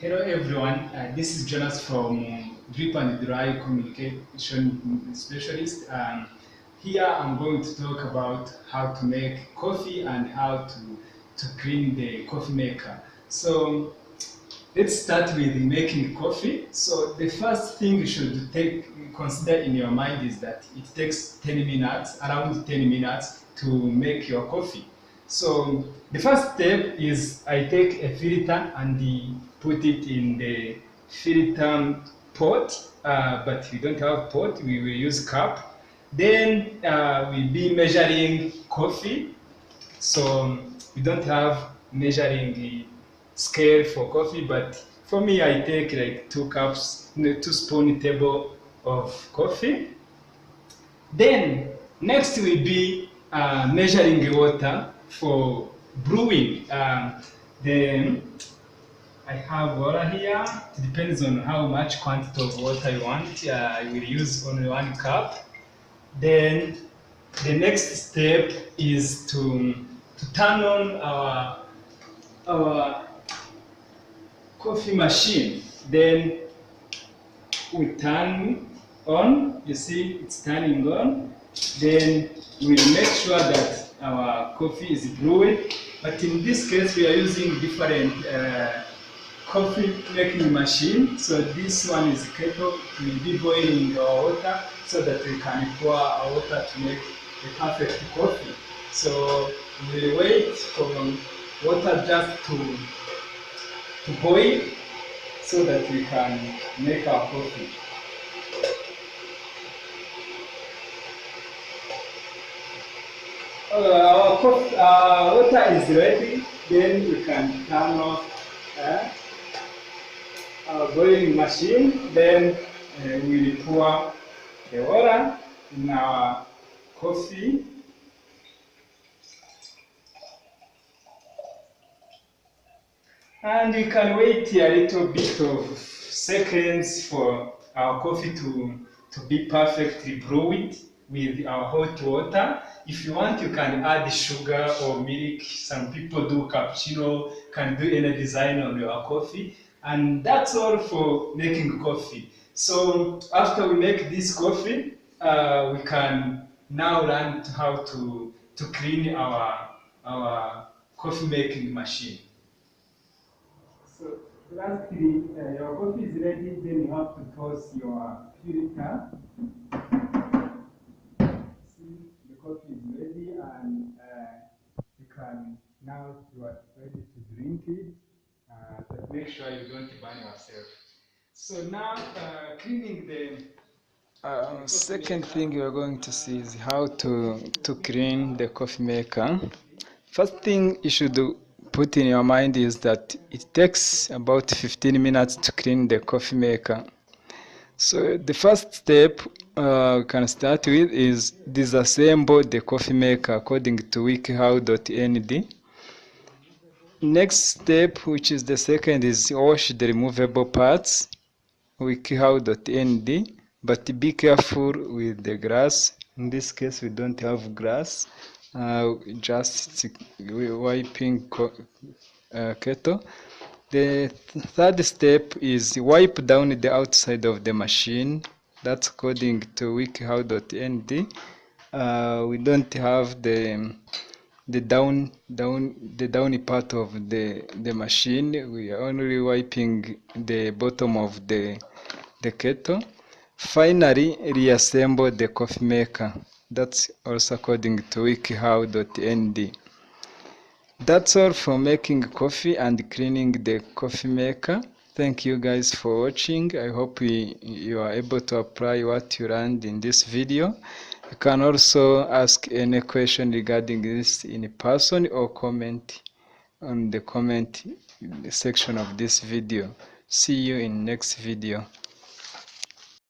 Hello everyone, this is Jonas from Drip and Dry Communication Specialist. Here I'm going to talk about how to make coffee and how to clean the coffee maker. So let's start with making coffee. So the first thing you should consider in your mind is that it takes 10 minutes, around 10 minutes to make your coffee. So the first step is I take a filter and put it in the filter pot, but we don't have pot, we will use cup. Then we'll be measuring coffee. So we don't have measuring scale for coffee, but for me I take like 2 cups, 2 spoon table of coffee. Then next will be measuring the water for brewing. Then I have water here. It depends on how much quantity of water you want. I will use only 1 cup. Then the next step is to turn on our coffee machine. Then we turn on, you see it's turning on. Then we'll make sure that our coffee is brewed. But in this case, we are using different coffee making machine. So this one is kettle. We'll be boiling our water so that we can pour our water to make a perfect coffee. So we'll wait for water just to boil so that we can make our coffee. Our water is ready, then we can turn off our boiling machine. Then we'll pour the water in our coffee. And we can wait a little bit of seconds for our coffee to be perfectly brewed with our hot water. If you want, you can add sugar or milk. Some people do cappuccino, can do any design on your coffee. And that's all for making coffee. So after we make this coffee, we can now learn how to clean our coffee making machine. So lastly, your coffee is ready, then you have to toss your filter. See, the coffee is ready, and you can now, you are ready to drink it, but make sure you don't burn yourself. So now cleaning the second thing you are going to see is how to clean the coffee maker. First thing you should put in your mind is that it takes about 15 minutes to clean the coffee maker. So the first step we can start with is disassemble the coffee maker according to wikihow.nd. Next step, which is the second, is wash the removable parts, wikihow.nd, but be careful with the grass. In this case, we don't have grass, just wiping kettle. The third step is wipe down the outside of the machine. That's according to wikihow.nd. We don't have the downy part of the machine. We are only wiping the bottom of the kettle. Finally, reassemble the coffee maker. That's also according to wikihow.nd. That's all for making coffee and cleaning the coffee maker. Thank you guys for watching. I hope you are able to apply what you learned in this video. You can also ask any question regarding this in person or comment on the comment section of this video. See you in next video.